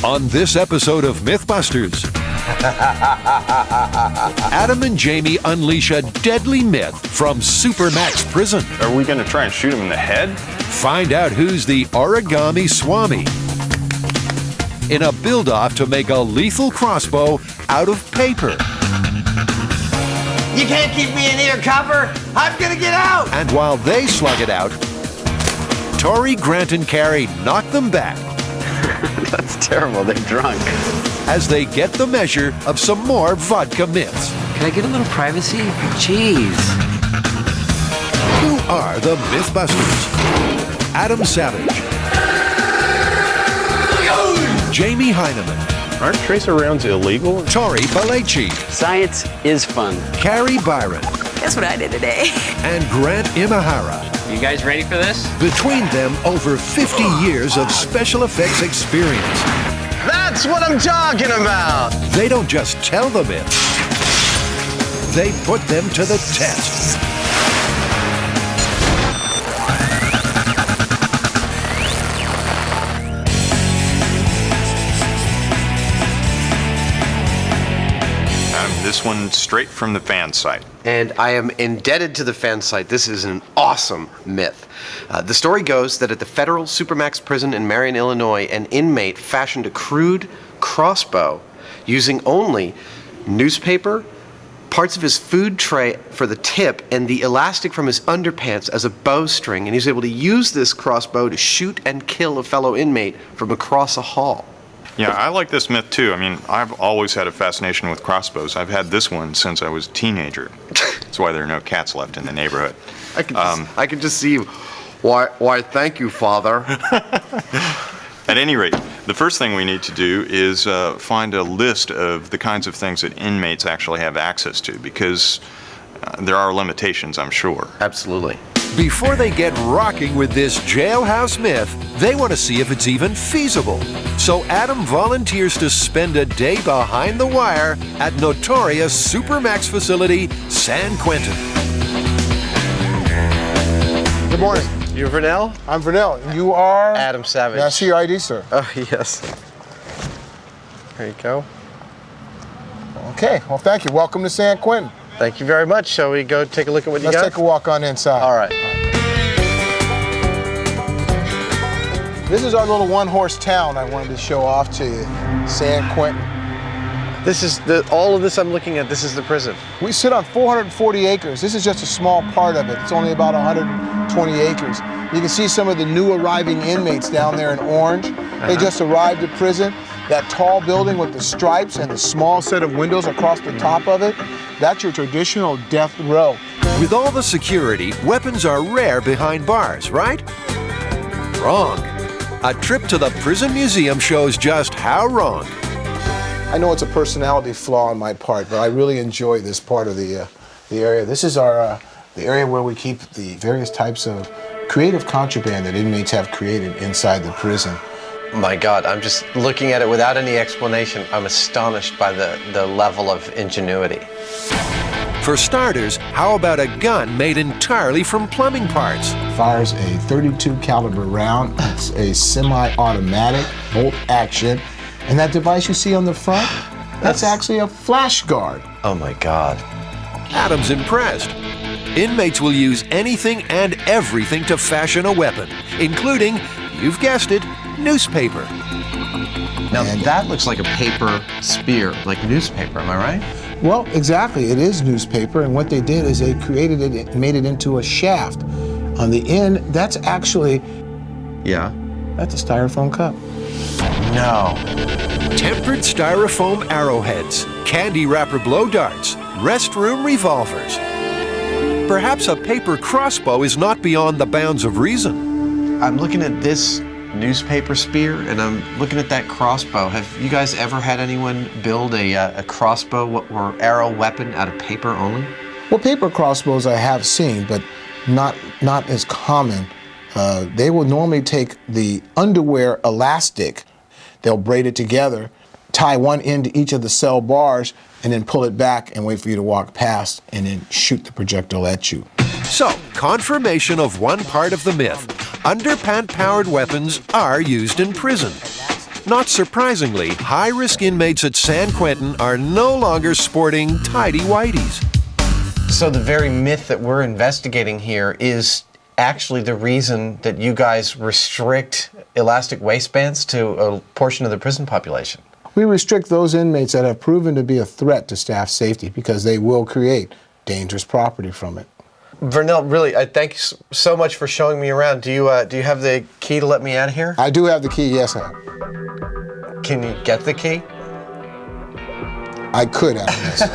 On this episode of MythBusters, Adam and Jamie unleash a deadly myth from Supermax Prison. Are we going to try and shoot him in the head? Find out who's the origami swami in a build-off to make a lethal crossbow out of paper. You can't keep me in here, copper. I'm gonna get out. And while they slug it out, Tori, Grant, and Carrie knock them back. That's terrible. They're drunk. As they get the measure of some more vodka myths. Can I get a little privacy? Jeez. Who are the MythBusters? Adam Savage, Jamie Heineman, Aren't tracer rounds illegal? Tori Balachi, Science is fun. Carrie Byron, Guess what I did today? and Grant Imahara. You guys ready for this? Between them, over 50 years of special effects experience. That's what I'm talking about. They don't just tell the myths, they put them to the test. This one straight from the fan site. And I am indebted to the fan site. This is an awesome myth. The story goes that at the federal Supermax prison in Marion, Illinois, an inmate fashioned a crude crossbow using only newspaper, parts of his food tray for the tip, and the elastic from his underpants as a bowstring. And he was able to use this crossbow to shoot and kill a fellow inmate from across a hall. Yeah, I like this myth too. I mean, I've always had a fascination with crossbows. I've had this one since I was a teenager. That's why there are no cats left in the neighborhood. I can just see why, thank you, Father. At any rate, the first thing we need to do is find a list of the kinds of things that inmates actually have access to, because there are limitations, I'm sure. Absolutely. Before they get rocking with this jailhouse myth, they want to see if it's even feasible. So Adam volunteers to spend a day behind the wire at notorious Supermax facility, San Quentin. Good morning. You Vernell? I'm Vernell. And you are? Adam Savage. May I see your ID, sir? Oh, yes. There you go. Okay. Well, thank you. Welcome to San Quentin. Thank you very much. Shall we go take a look at what you got? Let's take a walk on inside. All right. This is our little one-horse town I wanted to show off to you, San Quentin. This is all of this I'm looking at. This is the prison. We sit on 440 acres. This is just a small part of it. It's only about 120 acres. You can see some of the new arriving inmates down there in orange. They just arrived at prison. That tall building with the stripes and the small set of windows across the top of it, that's your traditional death row. With all the security, weapons are rare behind bars, right? Wrong. A trip to the prison museum shows just how wrong. I know it's a personality flaw on my part, but I really enjoy this part of the area. This is the area where we keep the various types of creative contraband that inmates have created inside the prison. My God, I'm just looking at it without any explanation. I'm astonished by the level of ingenuity. For starters, how about a gun made entirely from plumbing parts? Fires a .32 caliber round. It's a semi-automatic bolt action. And that device you see on the front, that's actually a flash guard. Oh my God. Adam's impressed. Inmates will use anything and everything to fashion a weapon, including, you've guessed it, newspaper. Now that looks like a paper spear, like newspaper, am I right? Well, exactly. It is newspaper, and what they did is they created it, made it into a shaft. On the end, that's actually, Yeah. that's a styrofoam cup. No. Tempered styrofoam arrowheads, candy wrapper blow darts, restroom revolvers. Perhaps a paper crossbow is not beyond the bounds of reason. I'm looking at this newspaper spear, and I'm looking at that crossbow. Have you guys ever had anyone build a crossbow or arrow weapon out of paper only? Well, paper crossbows I have seen, but not as common. They will normally take the underwear elastic, they'll braid it together, tie one end to each of the cell bars, and then pull it back and wait for you to walk past and then shoot the projectile at you. So, confirmation of one part of the myth. Underpant-powered weapons are used in prison. Not surprisingly, high-risk inmates at San Quentin are no longer sporting tidy-whities. So the very myth that we're investigating here is actually the reason that you guys restrict elastic waistbands to a portion of the prison population. We restrict those inmates that have proven to be a threat to staff safety because they will create dangerous property from it. Vernell, really, I thank you so much for showing me around. Do you have the key to let me out of here? I do have the key, yes, I have. Can you get the key? I could have, yes.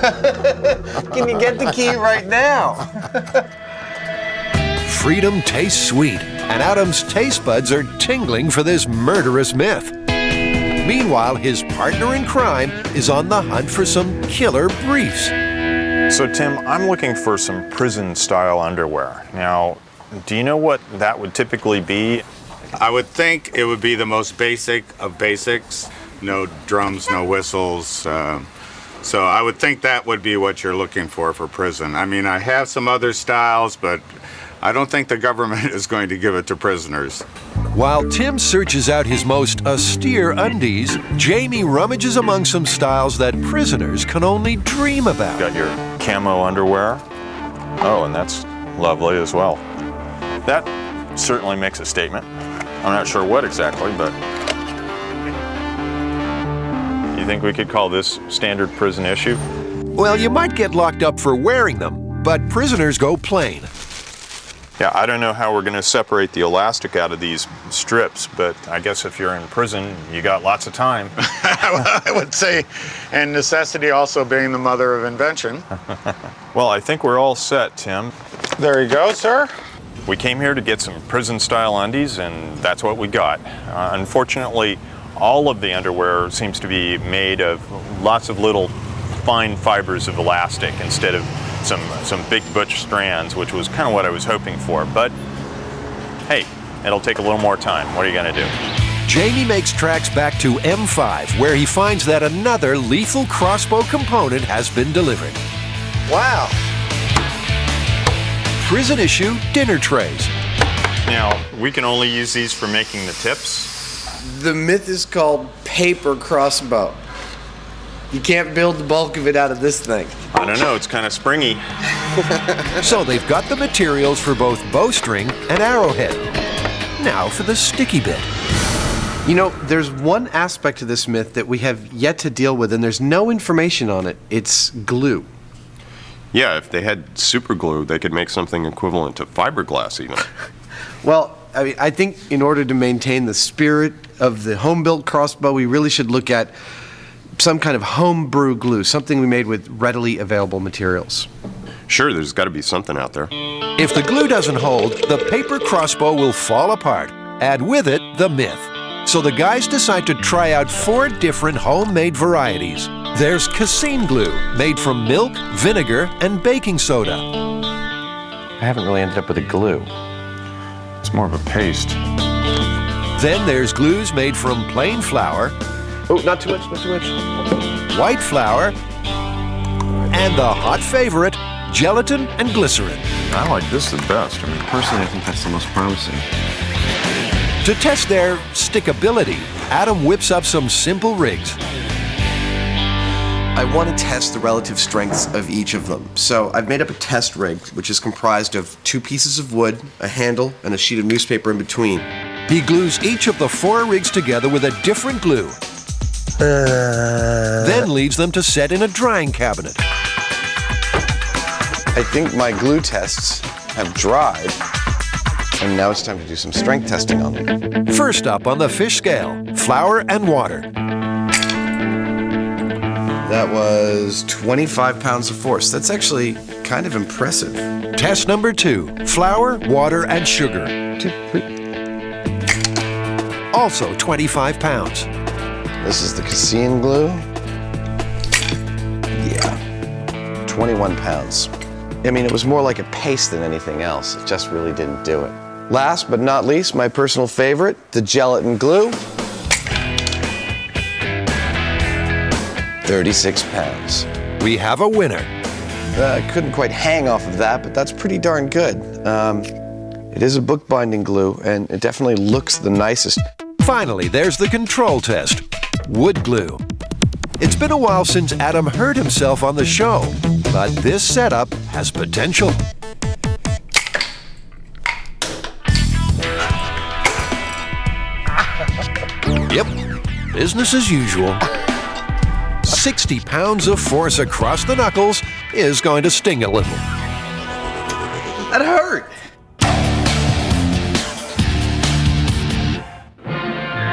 Can you get the key right now? Freedom tastes sweet, and Adam's taste buds are tingling for this murderous myth. Meanwhile, his partner in crime is on the hunt for some killer briefs. So Tim, I'm looking for some prison-style underwear. Now, do you know what that would typically be? I would think it would be the most basic of basics. No drums, no whistles. So I would think that would be what you're looking for prison. I mean, I have some other styles, but I don't think the government is going to give it to prisoners. While Tim searches out his most austere undies, Jamie rummages among some styles that prisoners can only dream about. Got your camo underwear. Oh, and that's lovely as well. That certainly makes a statement. I'm not sure what exactly, but you think we could call this standard prison issue? Well, you might get locked up for wearing them, but prisoners go plain. Yeah, I don't know how we're going to separate the elastic out of these strips, but I guess if you're in prison, you got lots of time. I would say, and necessity also being the mother of invention. Well, I think we're all set, Tim. There you go, sir. We came here to get some prison-style undies, and that's what we got. Unfortunately, all of the underwear seems to be made of lots of little fine fibers of elastic instead of some big butch strands, which was kind of what I was hoping for. But hey, it'll take a little more time. What are you going to do? Jamie makes tracks back to M5, where he finds that another lethal crossbow component has been delivered. Wow. Prison issue dinner trays. Now, we can only use these for making the tips. The myth is called paper crossbow. You can't build the bulk of it out of this thing. I don't know, it's kind of springy. So they've got the materials for both bowstring and arrowhead. Now for the sticky bit. You know, there's one aspect to this myth that we have yet to deal with, and there's no information on it. It's glue. Yeah, if they had super glue, they could make something equivalent to fiberglass even. Well, I mean, I think in order to maintain the spirit of the home-built crossbow, we really should look at some kind of homebrew glue, something we made with readily available materials. Sure, there's got to be something out there. If the glue doesn't hold, the paper crossbow will fall apart. Add with it the myth. So the guys decide to try out 4 different homemade varieties. There's casein glue, made from milk, vinegar, and baking soda. I haven't really ended up with a glue. It's more of a paste. Then there's glues made from plain flour, Oh, not too much, not too much. white flour, and the hot favorite, gelatin and glycerin. I like this the best. I mean, personally, I think that's the most promising. To test their stickability, Adam whips up some simple rigs. I want to test the relative strengths of each of them. So I've made up a test rig, which is comprised of 2 pieces of wood, a handle, and a sheet of newspaper in between. He glues each of the 4 rigs together with a different glue. Then leaves them to set in a drying cabinet. I think my glue tests have dried, and now it's time to do some strength testing on them. First up on the fish scale, flour and water. That was 25 pounds of force. That's actually kind of impressive. Test number 2, flour, water, and sugar. 2, 3. Also 25 pounds. This is the casein glue. Yeah, 21 pounds. I mean, it was more like a paste than anything else. It just really didn't do it. Last but not least, my personal favorite, the gelatin glue. 36 pounds. We have a winner. I couldn't quite hang off of that, but that's pretty darn good. It is a bookbinding glue, and it definitely looks the nicest. Finally, there's the control test, wood glue. It's been a while since Adam hurt himself on the show, but this setup has potential. Yep, business as usual. 60 pounds of force across the knuckles is going to sting a little. That hurt.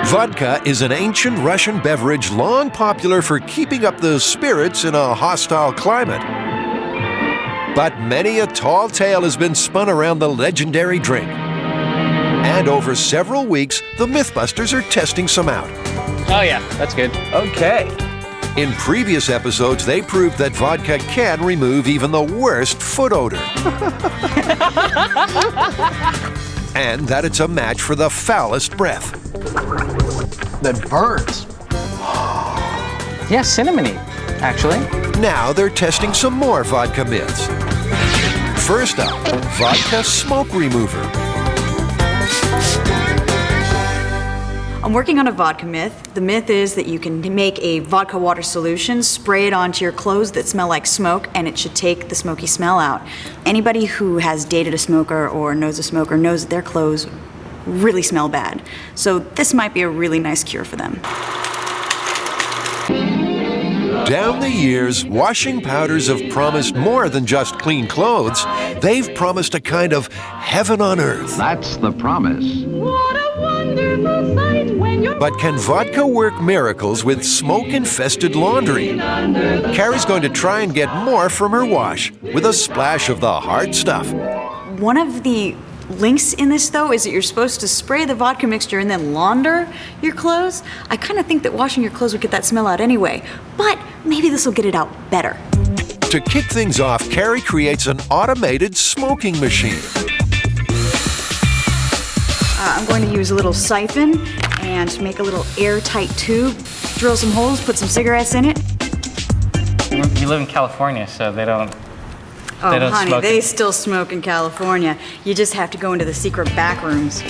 Vodka is an ancient Russian beverage long popular for keeping up the spirits in a hostile climate. But many a tall tale has been spun around the legendary drink. And over several weeks, the MythBusters are testing some out. Oh yeah, that's good. Okay. In previous episodes, they proved that vodka can remove even the worst foot odor. And that it's a match for the foulest breath. That burns. Yeah, cinnamony, actually. Now they're testing some more vodka myths. First up, vodka smoke remover. I'm working on a vodka myth. The myth is that you can make a vodka water solution, spray it onto your clothes that smell like smoke, and it should take the smoky smell out. Anybody who has dated a smoker or knows a smoker knows that their clothes really smell bad. So this might be a really nice cure for them. Down the years, washing powders have promised more than just clean clothes. They've promised a kind of heaven on earth. That's the promise. What a wonderful sight when you're... But can vodka work miracles with smoke-infested laundry? Carrie's going to try and get more from her wash with a splash of the hard stuff. One of the links in this, though, is that you're supposed to spray the vodka mixture and then launder your clothes. I kind of think that washing your clothes would get that smell out anyway, but maybe this will get it out better. To kick things off, Carrie creates an automated smoking machine. I'm going to use a little siphon and make a little airtight tube, drill some holes, put some cigarettes in it. You live in California, so they don't honey, smoke they it. still smoke in California. You just have to go into the secret back rooms.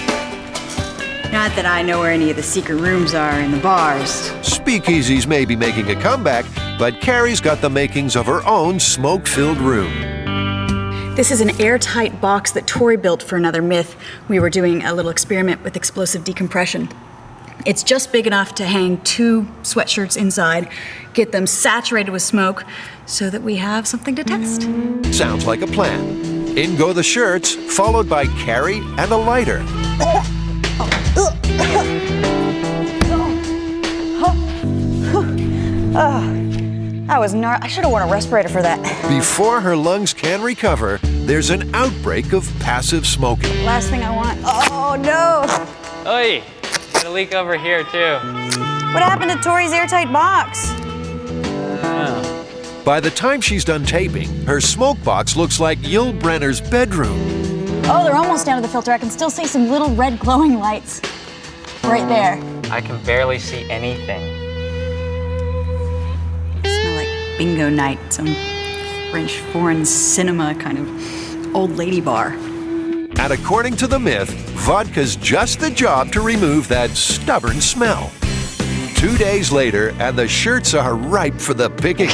Not that I know where any of the secret rooms are in the bars. Speakeasies may be making a comeback, but Carrie's got the makings of her own smoke-filled room. This is an airtight box that Tori built for another myth. We were doing a little experiment with explosive decompression. It's just big enough to hang 2 sweatshirts inside, get them saturated with smoke so that we have something to test. Sounds like a plan. In go the shirts, followed by Carrie and a lighter. That was I should have worn a respirator for that. Before her lungs can recover, there's an outbreak of passive smoking. Last thing I want. Oh no! Oi! Got a leak over here too. What happened to Tori's airtight box? By the time she's done taping, her smoke box looks like Yul Brenner's bedroom. Oh, they're almost down to the filter. I can still see some little red glowing lights right there. I can barely see anything. Smell like bingo night, some French foreign cinema kind of old lady bar. And according to the myth, vodka's just the job to remove that stubborn smell. 2 days later, and the shirts are ripe for the picking.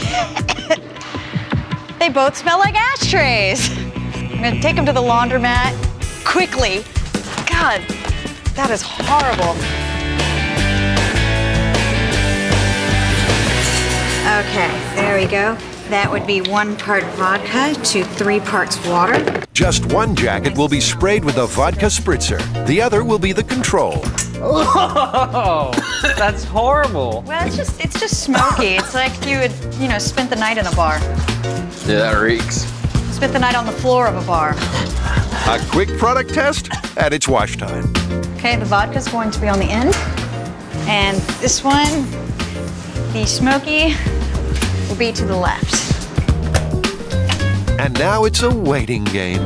They both smell like ashtrays. I'm gonna take them to the laundromat quickly. God, that is horrible. Okay, there we go. That would be 1 part vodka to 3 parts water. Just one jacket will be sprayed with a vodka spritzer. The other will be the control. Oh, that's horrible. Well, it's just smoky. It's like you had, spent the night in a bar. Yeah, that reeks. Spent the night on the floor of a bar. A quick product test, and it's wash time. Okay, the vodka's going to be on the end. And this one, the smoky, will be to the left. And now it's a waiting game.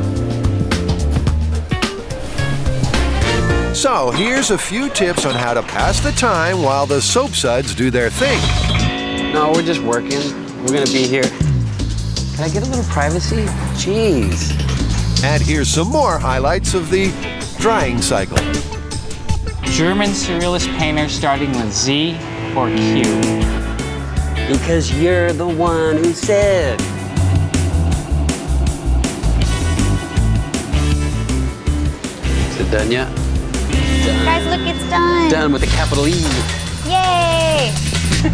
So here's a few tips on how to pass the time while the soap suds do their thing. No, we're just working. We're gonna be here. Can I get a little privacy? Jeez. And here's some more highlights of the drying cycle. German surrealist painter starting with Z or Q? Because you're the one who said. Is it done yet? Done. Guys, look, it's done. Done with a capital E. Yay!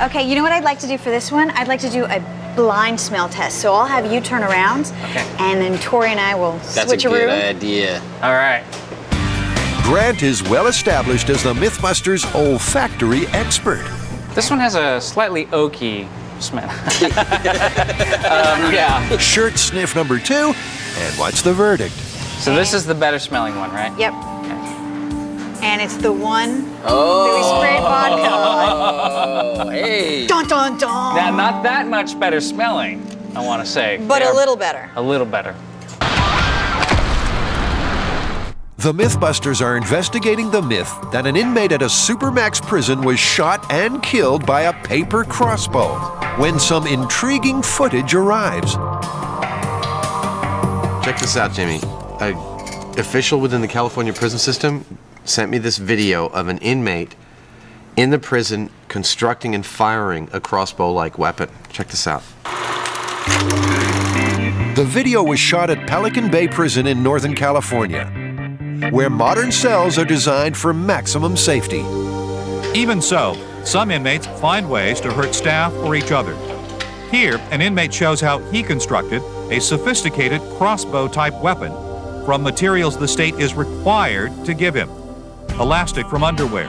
Okay, you know what I'd like to do for this one? I'd like to do a blind smell test. So I'll have you turn around, Okay. and then Tori and I will That's switch a good room. idea. All right. Grant is well established as the MythBusters olfactory expert. This one has a slightly oaky smell. Yeah. Shirt sniff number 2, and what's the verdict? So this is the better smelling one, right? Yep. And it's the one that we sprayed vodka on. Oh, hey. Dun dun dun! Now, not that much better smelling, I want to say. But They a are little better. A little better. The MythBusters are investigating the myth that an inmate at a Supermax prison was shot and killed by a paper crossbow when some intriguing footage arrives. Check this out, Jamie. An official within the California prison system sent me this video of an inmate in the prison constructing and firing a crossbow-like weapon. Check this out. The video was shot at Pelican Bay Prison in Northern California, where modern cells are designed for maximum safety. Even so, some inmates find ways to hurt staff or each other. Here, an inmate shows how he constructed a sophisticated crossbow-type weapon from materials the state is required to give him. Elastic from underwear,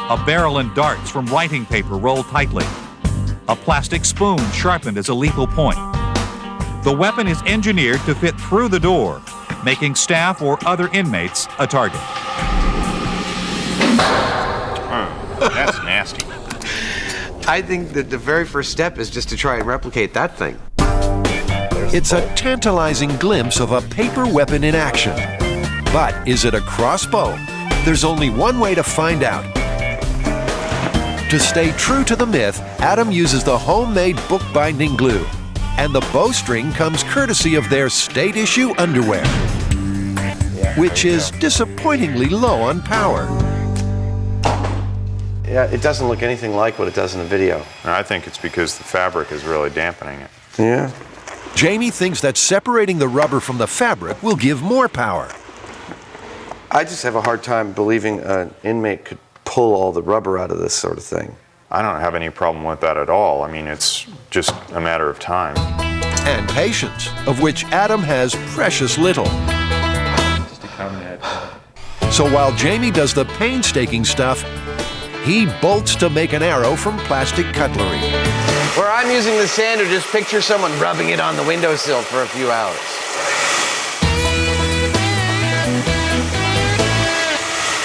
a barrel and darts from writing paper rolled tightly, a plastic spoon sharpened as a lethal point. The weapon is engineered to fit through the door, making staff or other inmates a target. That's nasty. I think that the very first step is just to try and replicate that thing. It's a tantalizing glimpse of a paper weapon in action. But is it a crossbow? There's only one way to find out. To stay true to the myth, Adam uses the homemade bookbinding glue, and the bowstring comes courtesy of their state-issue underwear, which is disappointingly low on power. Yeah, it doesn't look anything like what it does in the video. I think it's because the fabric is really dampening it. Yeah. Jamie thinks that separating the rubber from the fabric will give more power. I just have a hard time believing an inmate could pull all the rubber out of this sort of thing. I don't have any problem with that at all. I mean, it's just a matter of time. And patience, of which Adam has precious little. Just a comment. So while Jamie does the painstaking stuff, he bolts to make an arrow from plastic cutlery. Where I'm using the sander, just picture someone rubbing it on the windowsill for a few hours.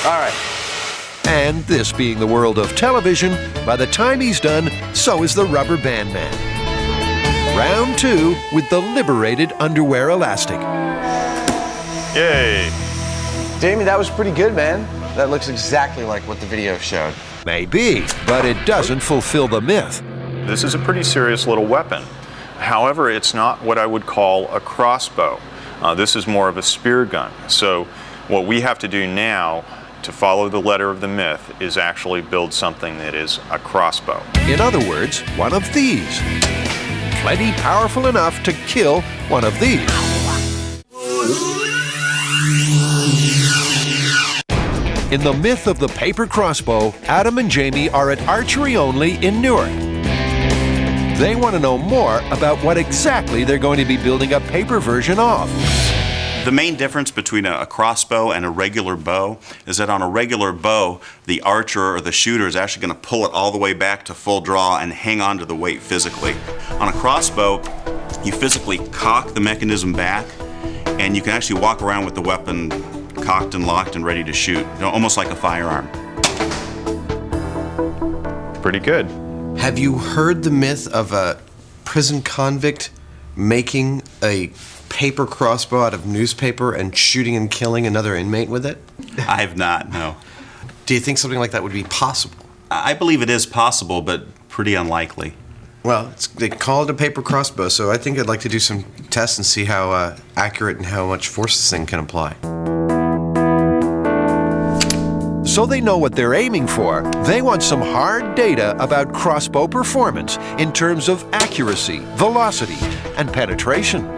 All right. And this being the world of television, by the time he's done, so is the rubber band man. Round 2 with the liberated underwear elastic. Yay! Jamie, that was pretty good, man. That looks exactly like what the video showed. Maybe, but it doesn't fulfill the myth. This is a pretty serious little weapon. However, it's not what I would call a crossbow. This is more of a spear gun. So what we have to do now to follow the letter of the myth is actually build something that is a crossbow. In other words, one of these. Plenty powerful enough to kill one of these. In the myth of the paper crossbow, Adam and Jamie are at Archery Only in Newark. They want to know more about what exactly they're going to be building a paper version of. The main difference between a crossbow and a regular bow is that on a regular bow, the archer or the shooter is actually going to pull it all the way back to full draw and hang on to the weight physically. On a crossbow, you physically cock the mechanism back, and you can actually walk around with the weapon cocked and locked and ready to shoot, almost like a firearm. Pretty good. Have you heard the myth of a prison convict making a paper crossbow out of newspaper and shooting and killing another inmate with it? I have not, no. Do you think something like that would be possible? I believe it is possible, but pretty unlikely. Well, they call it a paper crossbow, so I think I'd like to do some tests and see how accurate and how much force this thing can apply. So So they know what they're aiming for. They want some hard data about crossbow performance in terms of accuracy, velocity, and penetration.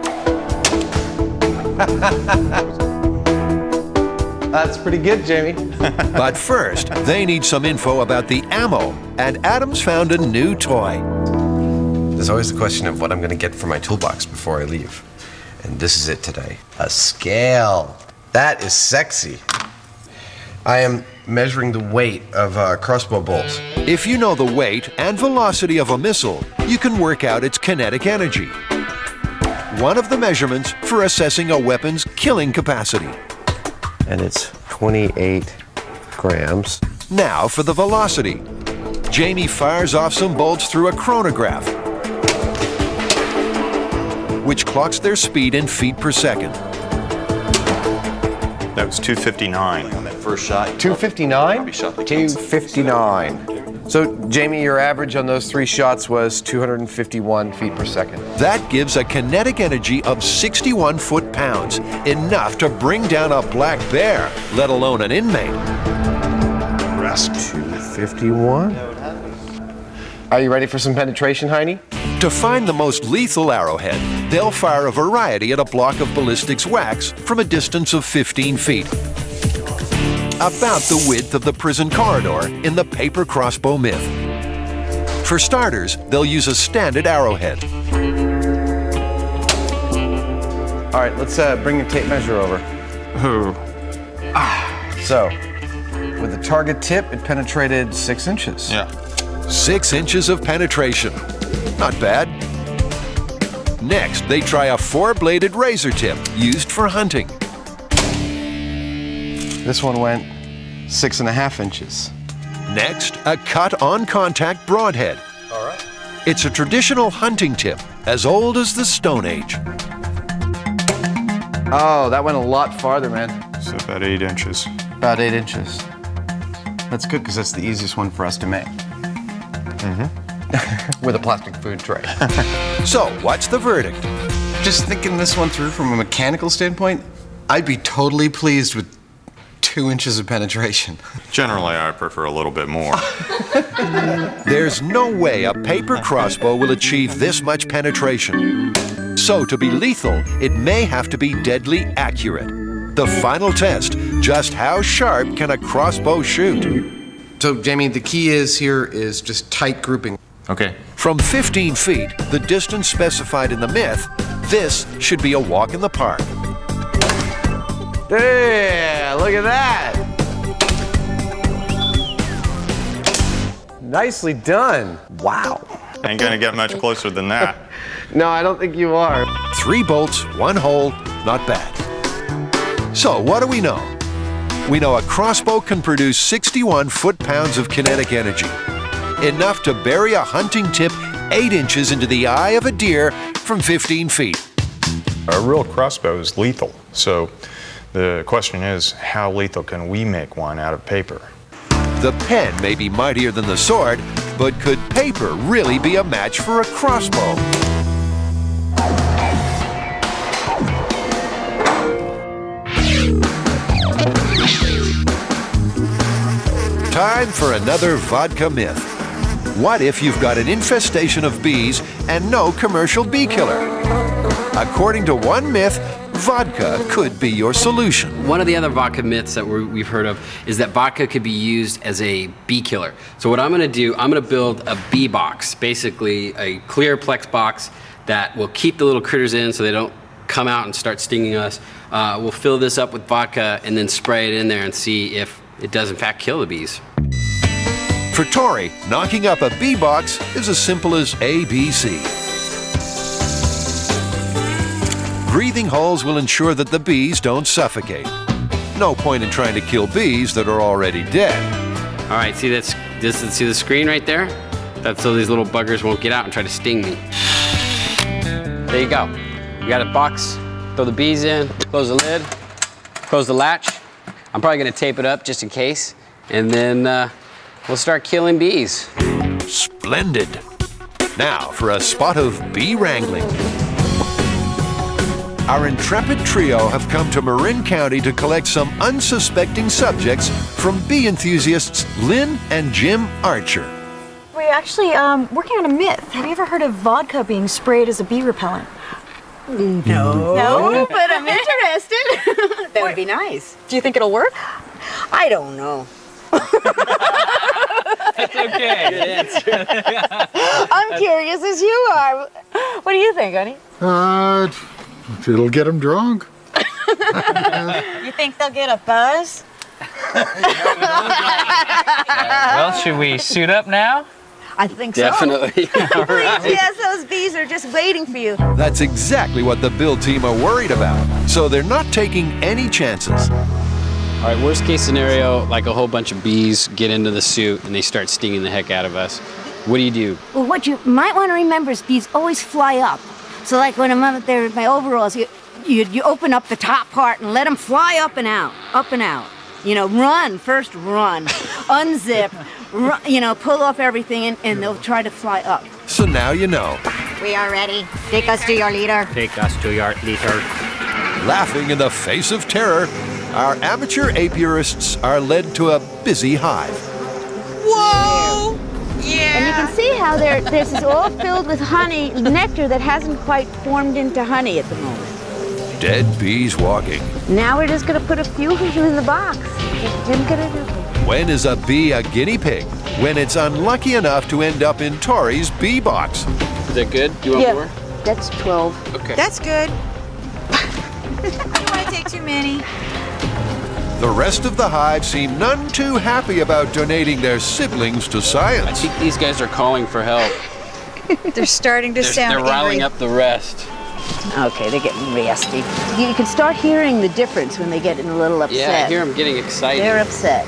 That's pretty good, Jamie. But first, they need some info about the ammo, and Adam's found a new toy. There's always the question of what I'm going to get for my toolbox before I leave. And this is it today. A scale. That is sexy. I am measuring the weight of crossbow bolts. If you know the weight and velocity of a missile, you can work out its kinetic energy. One of the measurements for assessing a weapon's killing capacity. And it's 28 grams. Now for the velocity. Jamie fires off some bolts through a chronograph, which clocks their speed in feet per second. That was 259 on that first shot. 259? 259. So, Jamie, your average on those 3 shots was 251 feet per second. That gives a kinetic energy of 61 foot-pounds, enough to bring down a black bear, let alone an inmate. Rest 251. Are you ready for some penetration, Heine? To find the most lethal arrowhead, they'll fire a variety at a block of ballistics wax from a distance of 15 feet. About the width of the prison corridor in the paper crossbow myth. For starters, they'll use a standard arrowhead. All right, let's bring the tape measure over. So, with the target tip, it penetrated 6 inches. Yeah. 6 inches of penetration. Not bad. Next, they try a 4-bladed razor tip used for hunting. This one went 6.5 inches. Next, a cut-on-contact broadhead. All right. It's a traditional hunting tip, as old as the Stone Age. Oh, that went a lot farther, man. So about 8 inches. About 8 inches. That's good, because that's the easiest one for us to make. With a plastic food tray. So, what's the verdict? Just thinking this one through from a mechanical standpoint, I'd be totally pleased with 2 inches of penetration. Generally, I prefer a little bit more. There's no way a paper crossbow will achieve this much penetration. So, to be lethal, it may have to be deadly accurate. The final test, just how sharp can a crossbow shoot? So, Jamie, the key is just tight grouping. Okay. From 15 feet, the distance specified in the myth, this should be a walk in the park. Yeah, look at that. Nicely done. Wow. Ain't gonna get much closer than that. No, I don't think you are. 3 bolts, 1 hole, not bad. So, what do we know? We know a crossbow can produce 61 foot-pounds of kinetic energy. Enough to bury a hunting tip 8 inches into the eye of a deer from 15 feet. A real crossbow is lethal, so the question is, how lethal can we make one out of paper? The pen may be mightier than the sword, but could paper really be a match for a crossbow? Time for another vodka myth. What if you've got an infestation of bees and no commercial bee killer? According to one myth, vodka could be your solution. One of the other vodka myths that we've heard of is that vodka could be used as a bee killer. So what I'm gonna do, I'm gonna build a bee box, basically a clear Plex box that will keep the little critters in so they don't come out and start stinging us. We'll fill this up with vodka and then spray it in there and see if it does in fact kill the bees. For Tori, knocking up a bee box is as simple as ABC. Breathing holes will ensure that the bees don't suffocate. No point in trying to kill bees that are already dead. All right, see see the screen right there? That's so these little buggers won't get out and try to sting me. There you go. You got a box, throw the bees in, close the lid, close the latch. I'm probably gonna tape it up just in case, and then we'll start killing bees. Splendid. Now for a spot of bee wrangling. our intrepid trio have come to Marin County to collect some unsuspecting subjects from bee enthusiasts Lynn and Jim Archer. We're actually working on a myth. Have you ever heard of vodka being sprayed as a bee repellent? No, but I'm interested. That would be nice. Do you think it'll work? I don't know. That's okay. Good answer. I'm curious as you are. What do you think, honey? It'll get them drunk. You think they'll get a buzz? Well, should we suit up now? I think Definitely. so. Yes, those bees are just waiting for you. That's exactly what the build team are worried about, so they're not taking any chances. All right, worst case scenario, like a whole bunch of bees get into the suit and they start stinging the heck out of us. What do you do? Well, what you might want to remember is bees always fly up. So like when I'm up there in my overalls, you open up the top part and let them fly up and out, up and out. You know, run, first run, unzip, run, you know, pull off everything and they'll try to fly up. So now you know. We are ready. Take us to your leader. Take us to your leader. Laughing in the face of terror, our amateur apiarists are led to a busy hive. Whoa! Yeah. And you can see how this is all filled with honey, nectar that hasn't quite formed into honey at the moment. Dead bees walking. Now we're just going to put a few of them in the box. Jim gonna do. When is a bee a guinea pig? When it's unlucky enough to end up in Tori's bee box. Is that good? Do you want more? That's 12. Okay. That's good. You want to take too many? The rest of the hive seem none too happy about donating their siblings to I science. think these guys are calling for help. They're starting to sound They're riling angry. up the rest. Okay, they're getting nasty. You can start hearing the difference when they get a little upset. Yeah, I hear them getting excited. They're upset.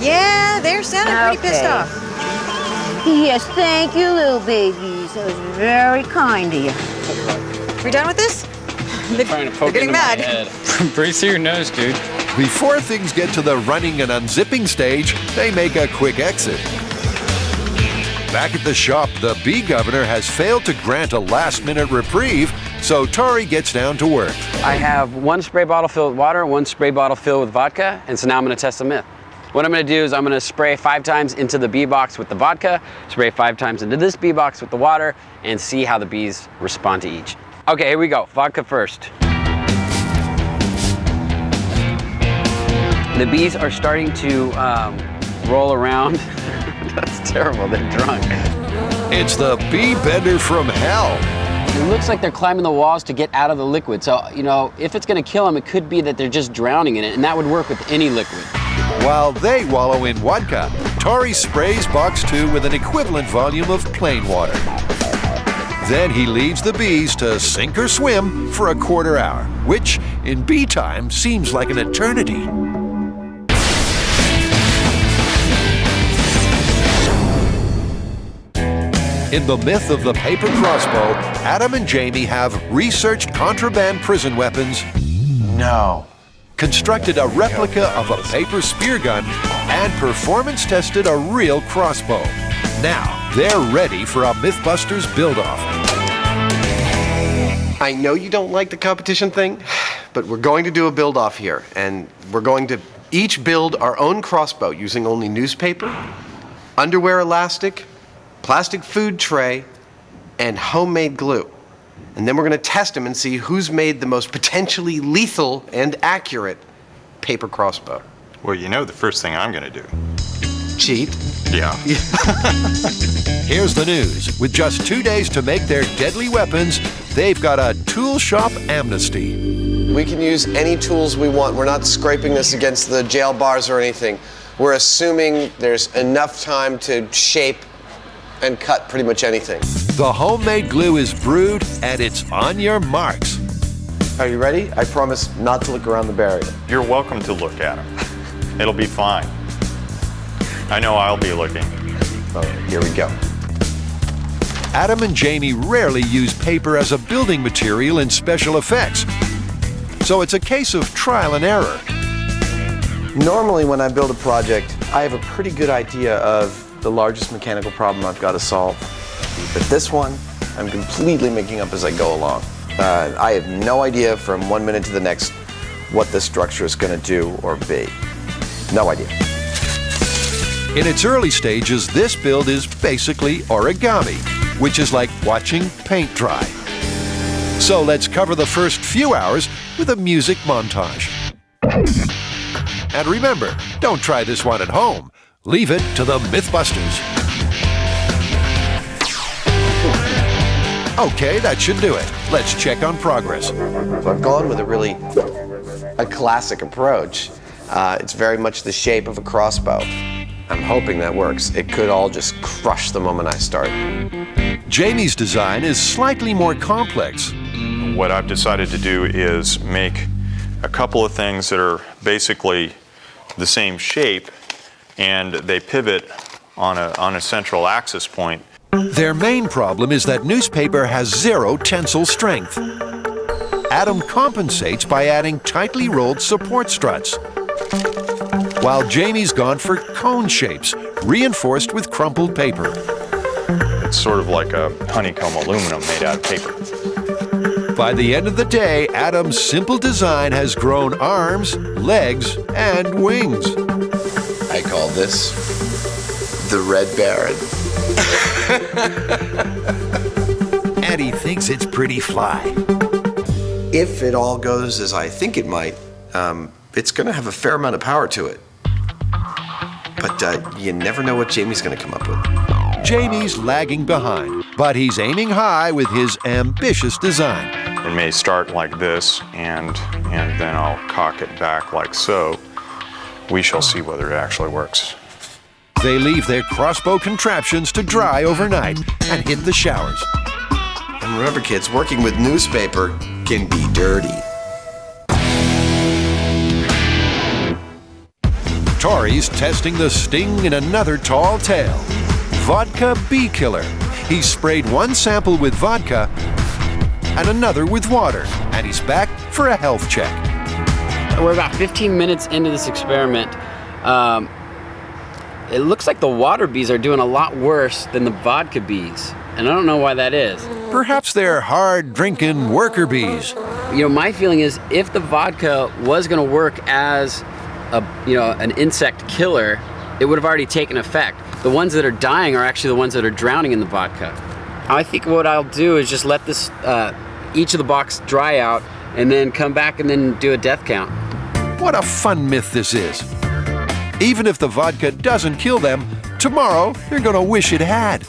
Yeah, they're sounding pretty pissed Okay. off. Yes, thank you, little babies. That was very kind of you. We done with this? Trying to poke They're getting into my mad. head. Breathe through your nose, dude. Before things get to the running and unzipping stage, they make a quick exit. Back at the shop, the bee governor has failed to grant a last-minute reprieve, so Tori gets down to work. I have one spray bottle filled with water, one spray bottle filled with vodka, and so now I'm going to test the myth. What I'm going to do is I'm going to spray 5 times into the bee box with the vodka, spray 5 times into this bee box with the water, and see how the bees respond to each. Okay, here we go. Vodka first. The bees are starting to roll around. That's terrible, they're drunk. It's the bee bender from hell. It looks like they're climbing the walls to get out of the liquid. So, you know, if it's going to kill them, it could be that they're just drowning in it, and that would work with any liquid. While they wallow in vodka, Tori sprays box 2 with an equivalent volume of plain water. Then he leaves the bees to sink or swim for a quarter hour, which in bee time seems like an eternity. In the myth of the paper crossbow, Adam and Jamie have researched contraband prison weapons. No. Constructed a replica of a paper spear gun and performance tested a real crossbow. Now, they're ready for a MythBusters build-off. I know you don't like the competition thing, but we're going to do a build-off here, and we're going to each build our own crossbow using only newspaper, underwear elastic, plastic food tray, and homemade glue. And then we're going to test them and see who's made the most potentially lethal and accurate paper crossbow. Well, you know the first thing I'm going to do. Cheat. Yeah. Here's the news. With just 2 days to make their deadly weapons, they've got a tool shop amnesty. We can use any tools we want. We're not scraping this against the jail bars or anything. We're assuming there's enough time to shape and cut pretty much anything. The homemade glue is brewed and it's on your marks. Are you ready? I promise not to look around the barrier. You're welcome to look at them. It'll be fine. I know I'll be looking. All right, here we go. Adam and Jamie rarely use paper as a building material in special effects. So it's a case of trial and error. Normally when I build a project, I have a pretty good idea of the largest mechanical problem I've got to solve. But this one, I'm completely making up as I go along. I have no idea from 1 minute to the next what the structure is going to do or be. No idea. In its early stages, this build is basically origami, which is like watching paint dry. So let's cover the first few hours with a music montage. And remember, don't try this one at home. Leave it to the MythBusters. Okay, that should do it. Let's check on progress. So I've gone with a classic approach. It's very much the shape of a crossbow. I'm hoping that works. It could all just crush the moment I start. Jamie's design is slightly more complex. What I've decided to do is make a couple of things that are basically the same shape, and they pivot on a central axis point. Their main problem is that newspaper has zero tensile strength. Adam compensates by adding tightly rolled support struts, while Jamie's gone for cone shapes, reinforced with crumpled paper. It's sort of like a honeycomb aluminum made out of paper. By the end of the day, Adam's simple design has grown arms, legs, and wings. I call this the Red Baron. And he thinks it's pretty fly. If it all goes as I think it might, it's going to have a fair amount of power to it. But you never know what Jamie's going to come up with. Jamie's lagging behind, but he's aiming high with his ambitious design. It may start like this, and then I'll cock it back like so. We shall see whether it actually works. They leave their crossbow contraptions to dry overnight and hit the showers. And remember, kids, working with newspaper can be dirty. Tori's testing the sting in another tall tale. Vodka bee killer. He's sprayed one sample with vodka and another with water, and he's back for a health check. We're about 15 minutes into this experiment. It looks like the water bees are doing a lot worse than the vodka bees, and I don't know why that is. Perhaps they're hard-drinking worker bees. You know, my feeling is if the vodka was going to work as an insect killer, it would have already taken effect. The ones that are dying are actually the ones that are drowning in the vodka. I think what I'll do is just let this each of the box dry out and then come back and then do a death count. What a fun myth this is. Even if the vodka doesn't kill them, tomorrow they're gonna wish it had.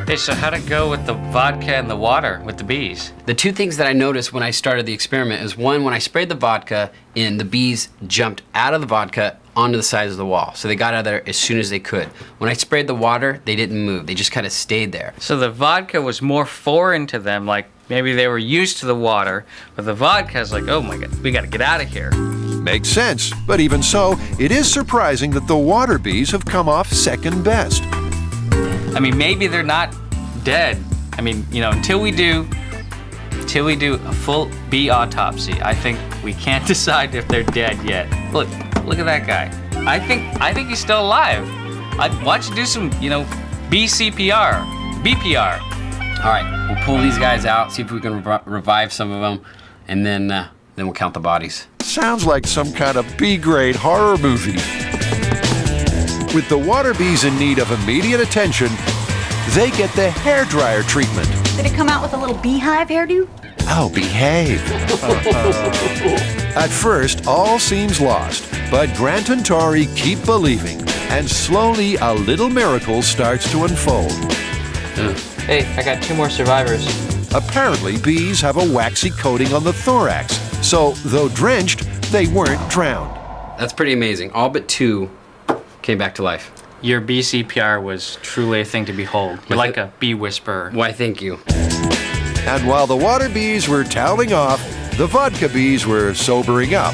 Hey, so how'd it go with the vodka and the water with the bees? The two things that I noticed when I started the experiment is one, when I sprayed the vodka in, the bees jumped out of the vodka onto the sides of the wall. So they got out of there as soon as they could. When I sprayed the water, they didn't move. They just kind of stayed there. So the vodka was more foreign to them, like maybe they were used to the water, but the vodka's like, oh my God, we gotta get out of here. Makes sense, but even so, it is surprising that the water bees have come off second best. I mean, maybe they're not dead. I mean, until we do a full bee autopsy, I think we can't decide if they're dead yet. Look at that guy. I think he's still alive. Why don't you do some, BCPR, BPR. All right, we'll pull these guys out, see if we can revive some of them, and then we'll count the bodies. Sounds like some kind of B-grade horror movie. With the water bees in need of immediate attention, they get the hairdryer treatment. Did it come out with a little beehive hairdo? Oh, behave. At first, all seems lost, but Grant and Tori keep believing, and slowly a little miracle starts to unfold. Hey, I got 2 more survivors. Apparently, bees have a waxy coating on the thorax, so though drenched, they weren't drowned. That's pretty amazing. All but 2 came back to life. Your BCPR was truly a thing to behold. You're like a bee whisperer. Why, thank you. And while the water bees were toweling off, the vodka bees were sobering up.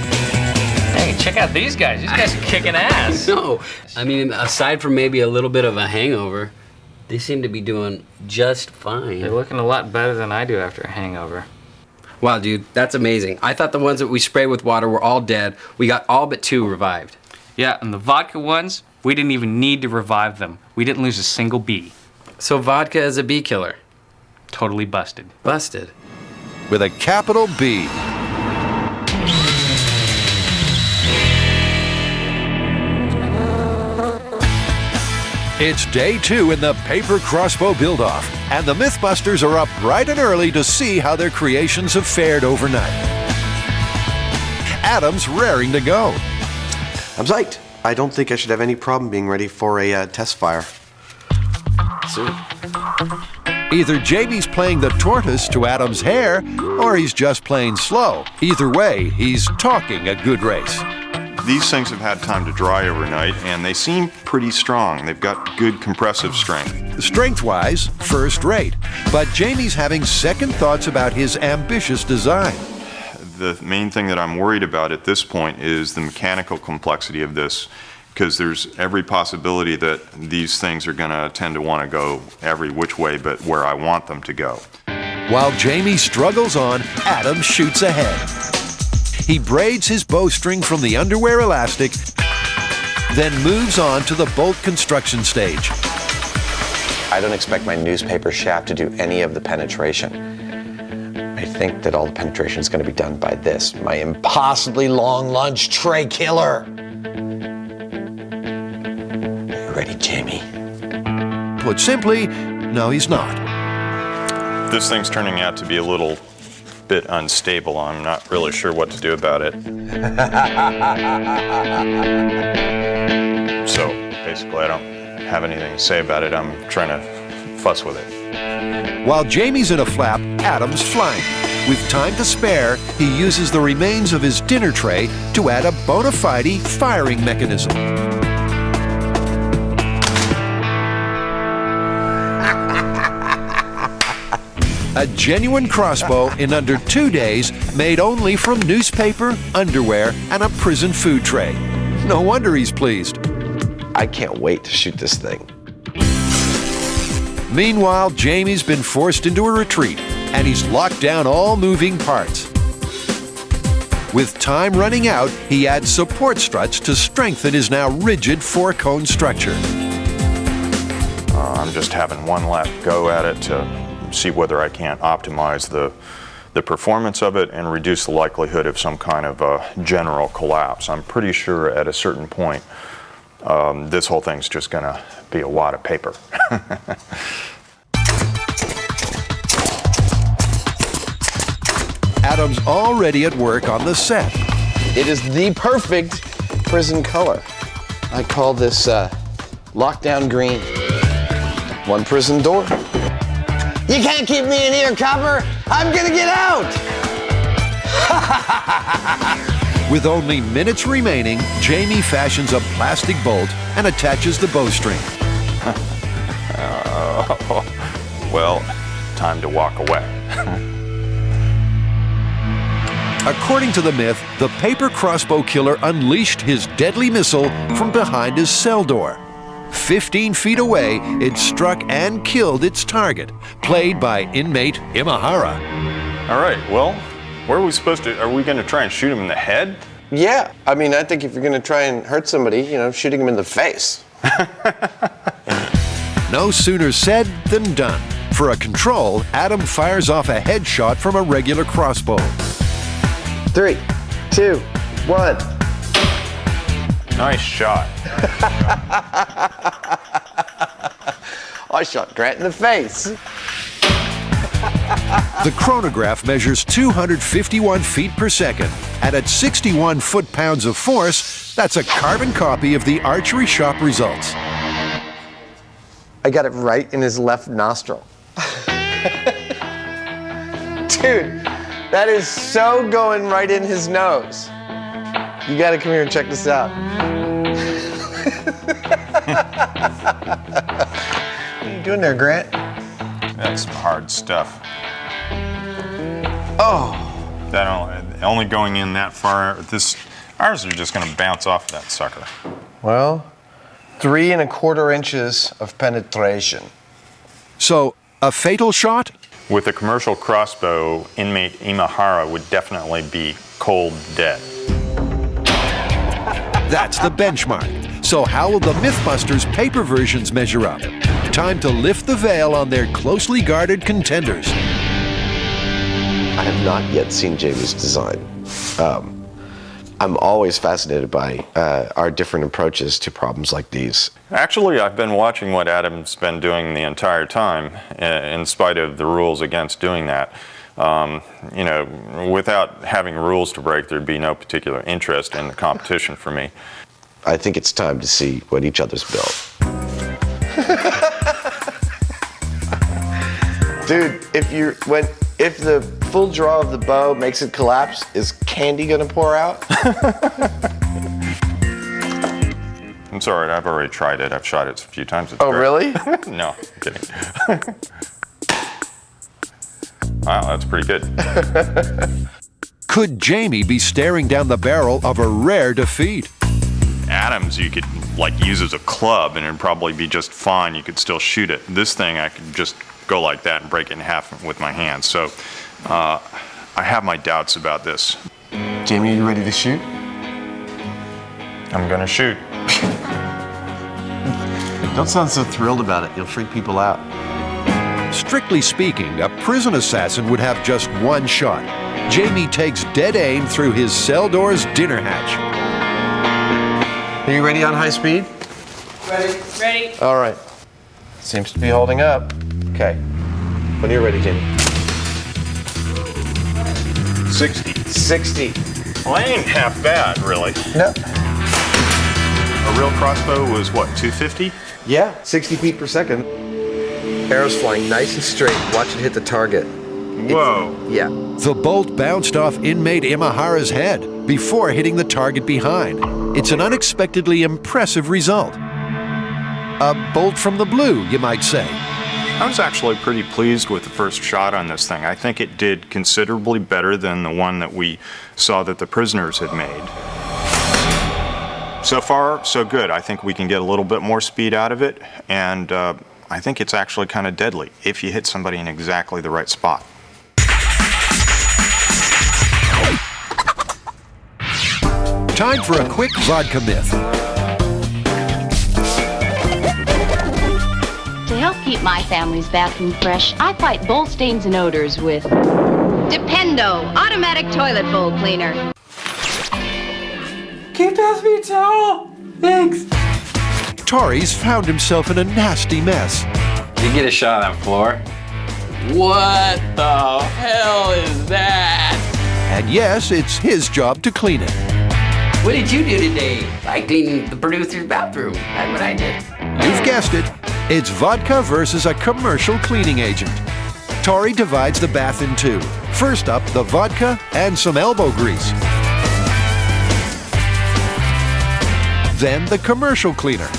Hey, check out these guys. These guys are kicking ass. No, I mean, aside from maybe a little bit of a hangover, they seem to be doing just fine. They're looking a lot better than I do after a hangover. Wow, dude, that's amazing. I thought the ones that we sprayed with water were all dead. We got all but 2 revived. Yeah, and the vodka ones, we didn't even need to revive them. We didn't lose a single bee. So vodka is a bee killer? Totally busted. Busted. With a capital B. It's day 2 in the paper crossbow build-off, and the MythBusters are up bright and early to see how their creations have fared overnight. Adam's raring to go. I'm psyched. I don't think I should have any problem being ready for a test fire soon. Either Jamie's playing the tortoise to Adam's hare, or he's just playing slow. Either way, he's talking a good race. These things have had time to dry overnight, and they seem pretty strong. They've got good compressive strength. Strength-wise, first rate. But Jamie's having second thoughts about his ambitious design. The main thing that I'm worried about at this point is the mechanical complexity of this, because there's every possibility that these things are going to tend to want to go every which way but where I want them to go. While Jamie struggles on, Adam shoots ahead. He braids his bowstring from the underwear elastic, then moves on to the bolt construction stage. I don't expect my newspaper shaft to do any of the penetration. I think that all the penetration is going to be done by this, my impossibly long lunge tray killer. Are you ready, Jamie? Put simply, no, he's not. This thing's turning out to be a little bit unstable. I'm not really sure what to do about it. So basically, I don't have anything to say about it. I'm trying to fuss with it. While Jamie's in a flap, Adam's flying. With time to spare, he uses the remains of his dinner tray to add a bona fide firing mechanism. A genuine crossbow in under 2 days, made only from newspaper, underwear, and a prison food tray. No wonder he's pleased. I can't wait to shoot this thing. Meanwhile, Jamie's been forced into a retreat, and he's locked down all moving parts. With time running out, he adds support struts to strengthen his now rigid 4-cone structure. I'm just having one last go at it to see whether I can't optimize the performance of it and reduce the likelihood of some kind of general collapse. I'm pretty sure at a certain point this whole thing's just going to be a wad of paper. Adam's already at work on the set. It is the perfect prison color. I call this lockdown green. One prison door. You can't keep me in here, copper. I'm gonna get out. With only minutes remaining, Jamie fashions a plastic bolt and attaches the bowstring. Well, time to walk away. According to the myth, the paper crossbow killer unleashed his deadly missile from behind his cell door. 15 feet away, it struck and killed its target, played by inmate Imahara. All right, well, where are we supposed to, are we going to try and shoot him in the head? Yeah, I mean, I think if you're gonna try and hurt somebody, shooting him in the face. No sooner said than done. For a control, Adam fires off a headshot from a regular crossbow. 3, 2, 1. Nice shot. I shot Grant in the face. The chronograph measures 251 feet per second, and at 61 foot-pounds of force, that's a carbon copy of the archery shop results. I got it right in his left nostril. Dude, that is so going right in his nose. You gotta come here and check this out. What are you doing there, Grant? That's some hard stuff. Oh. That only going in that far, ours are just gonna bounce off that sucker. Well, 3 1/4 inches of penetration. So, a fatal shot? With a commercial crossbow, inmate Imahara would definitely be cold dead. That's the benchmark. So how will the MythBusters paper versions measure up? Time to lift the veil on their closely guarded contenders. I have not yet seen Jamie's design. I'm always fascinated by our different approaches to problems like these. Actually, I've been watching what Adam's been doing the entire time, in spite of the rules against doing that. You know, without having rules to break, there'd be no particular interest in the competition for me. I think it's time to see what each other's built. Dude, if the full draw of the bow makes it collapse, is candy gonna pour out? I'm sorry, I've already tried it. I've shot it a few times. It's Oh, really? No, I'm kidding. Wow, that's pretty good. Could Jamie be staring down the barrel of a rare defeat? Adams, you could like use as a club and it'd probably be just fine. You could still shoot it. This thing, I could just go like that and break it in half with my hands. So I have my doubts about this. Jamie, are you ready to shoot? I'm gonna shoot. Don't sound so thrilled about it. You'll freak people out. Strictly speaking, a prison assassin would have just one shot. Jamie takes dead aim through his cell door's dinner hatch. Are you ready on high speed? Ready. Ready. All right. Seems to be holding up. Okay. When you're ready, Jamie. 60. 60. Well, that ain't half bad, really. No. A real crossbow was what, 250? Yeah, 60 feet per second. Arrows flying nice and straight. Watch it hit the target. Whoa. Yeah. The bolt bounced off inmate Imahara's head before hitting the target behind. It's an unexpectedly impressive result. A bolt from the blue, you might say. I was actually pretty pleased with the first shot on this thing. I think it did considerably better than the one that we saw that the prisoners had made. So far, so good. I think we can get a little bit more speed out of it, and I think it's actually kind of deadly if you hit somebody in exactly the right spot. Time for a quick vodka myth. To help keep my family's bathroom fresh, I fight bowl stains and odors with Dependo Automatic Toilet Bowl Cleaner. Can you pass me a towel? Thanks. Tori's found himself in a nasty mess. You get a shot of that floor. What the hell is that? And yes, it's his job to clean it. What did you do today? I cleaned the producer's bathroom. That's what I did. You've guessed it. It's vodka versus a commercial cleaning agent. Tori divides the bath in two. First up, the vodka and some elbow grease. Then the commercial cleaner.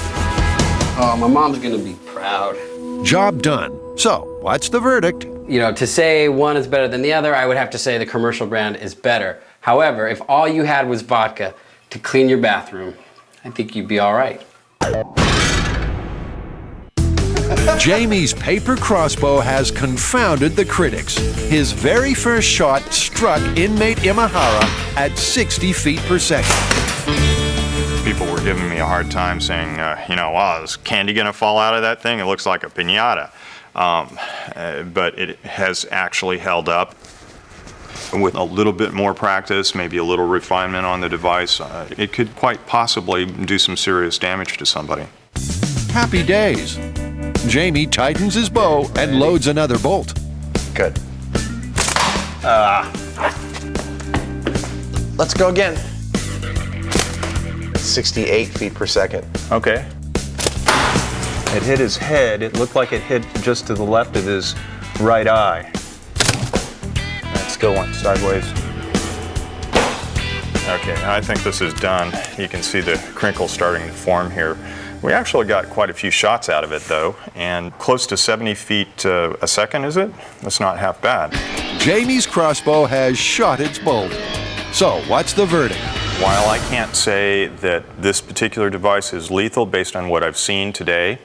Oh, my mom's gonna be proud. Job done. So, what's the verdict? You know, to say one is better than the other, I would have to say the commercial brand is better. However, if all you had was vodka to clean your bathroom, I think you'd be all right. Jamie's paper crossbow has confounded the critics. His very first shot struck inmate Imahara at 60 feet per second. People were giving me a hard time saying, you know, wow, is candy gonna fall out of that thing? It looks like a piñata. But it has actually held up. With a little bit more practice, maybe a little refinement on the device, it could quite possibly do some serious damage to somebody. Happy days. Jamie tightens his bow and loads another bolt. Good. Let's go again. 68 feet per second. Okay. It hit his head. It looked like it hit just to the left of his right eye. It still went sideways. Okay, I think this is done. You can see the crinkle starting to form here. We actually got quite a few shots out of it though, and close to 70 feet a second, is it? That's not half bad. Jamie's crossbow has shot its bolt. So, what's the verdict? While I can't say that this particular device is lethal based on what I've seen today,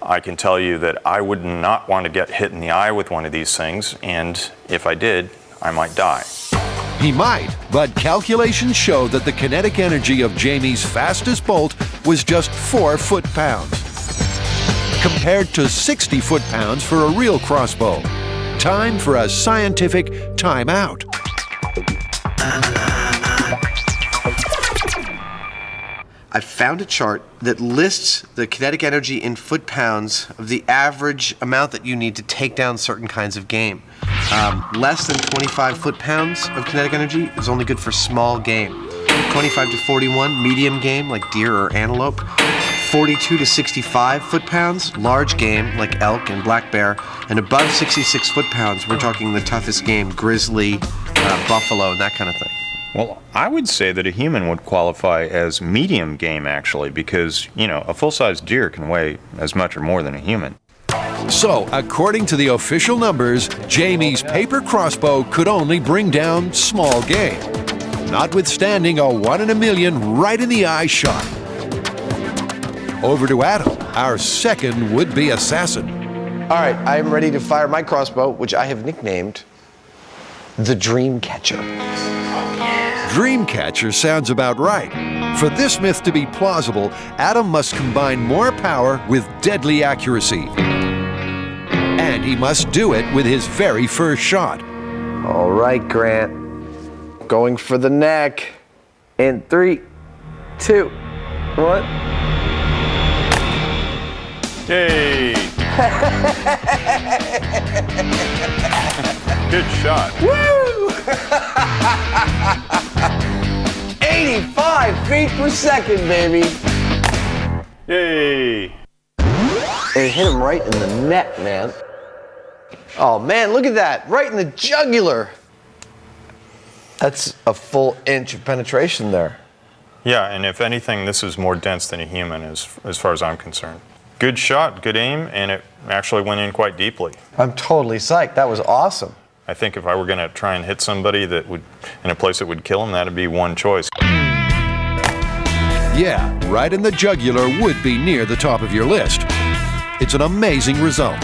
I can tell you that I would not want to get hit in the eye with one of these things, and if I did, I might die. He might, but calculations show that the kinetic energy of Jamie's fastest bolt was just 4 foot-pounds. compared to 60 foot-pounds for a real crossbow. Time for a scientific timeout. I found a chart that lists the kinetic energy in foot-pounds of the average amount that you need to take down certain kinds of game. Less than 25 foot-pounds of kinetic energy is only good for small game. 25 to 41, medium game like deer or antelope. 42 to 65 foot-pounds, large game like elk and black bear. And above 66 foot-pounds, we're talking the toughest game, grizzly, buffalo, and that kind of thing. Well, I would say that a human would qualify as medium game, actually, because, a full-size deer can weigh as much or more than a human. So, according to the official numbers, Jamie's paper crossbow could only bring down small game, notwithstanding a 1 in a million right in the eye shot. Over to Adam, our second would-be assassin. All right, I am ready to fire my crossbow, which I have nicknamed the Dreamcatcher. Dreamcatcher sounds about right. For this myth to be plausible, Adam must combine more power with deadly accuracy. And he must do it with his very first shot. All right, Grant. Going for the neck. In 3, 2, 1. Yay! Good shot. Woo! 85 feet per second, baby. Yay! It hit him right in the neck, man. Oh, man, look at that. Right in the jugular. That's a full inch of penetration there. Yeah, and if anything, this is more dense than a human as far as I'm concerned. Good shot, good aim, and it actually went in quite deeply. I'm totally psyched. That was awesome. I think if I were going to try and hit somebody that would, in a place that would kill them, that'd be one choice. Yeah, right in the jugular would be near the top of your list. It's an amazing result.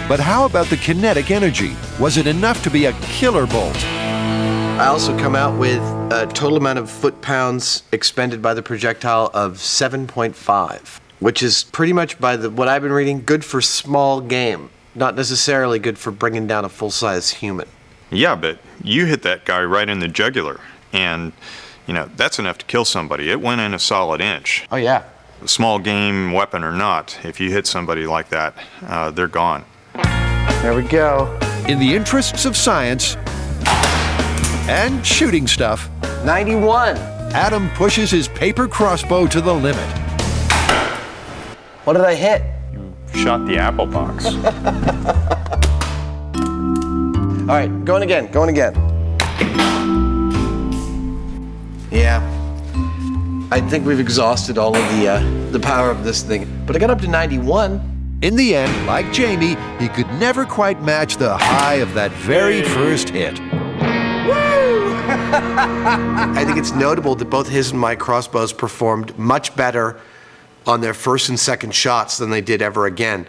But how about the kinetic energy? Was it enough to be a killer bolt? I also come out with a total amount of foot-pounds expended by the projectile of 7.5, which is pretty much, by what I've been reading, good for small game. Not necessarily good for bringing down a full-size human. Yeah, but you hit that guy right in the jugular, and, that's enough to kill somebody. It went in a solid inch. Oh, yeah. Small game, weapon or not, if you hit somebody like that, they're gone. There we go. In the interests of science and shooting stuff, 91. Adam pushes his paper crossbow to the limit. What did I hit? Shot the apple box. All right, going again. Yeah, I think we've exhausted all of the power of this thing, but I got up to 91. In the end, like Jamie, he could never quite match the high of that very first hit. Woo! I think it's notable that both his and my crossbows performed much better on their first and second shots than they did ever again.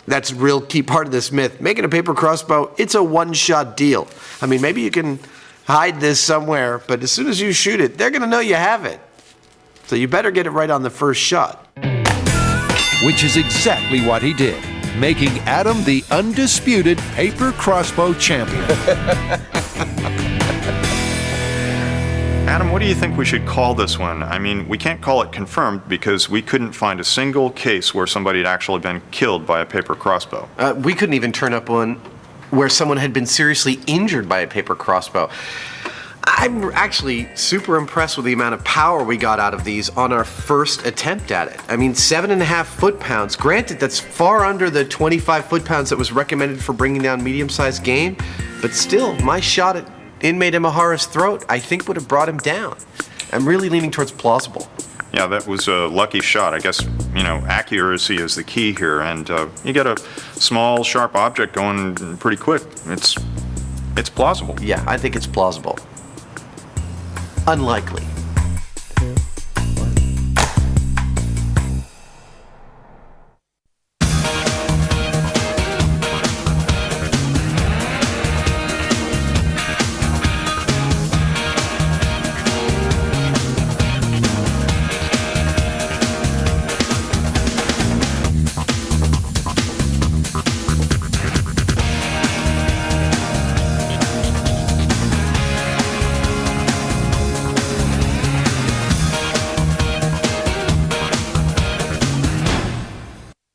That's a real key part of this myth. Making a paper crossbow, it's a one-shot deal. I mean, maybe you can hide this somewhere, but as soon as you shoot it, they're gonna know you have it. So you better get it right on the first shot. Which is exactly what he did, making Adam the undisputed paper crossbow champion. Adam, what do you think we should call this one? I mean, we can't call it confirmed because we couldn't find a single case where somebody had actually been killed by a paper crossbow. We couldn't even turn up one where someone had been seriously injured by a paper crossbow. I'm actually super impressed with the amount of power we got out of these on our first attempt at it. I mean, 7.5 foot-pounds. Granted, that's far under the 25 foot-pounds that was recommended for bringing down medium-sized game, but still, my shot at inmate Imahara's throat, I think would have brought him down. I'm really leaning towards plausible. Yeah, that was a lucky shot. I guess, accuracy is the key here, and you get a small, sharp object going pretty quick. It's plausible. Yeah, I think it's plausible. Unlikely.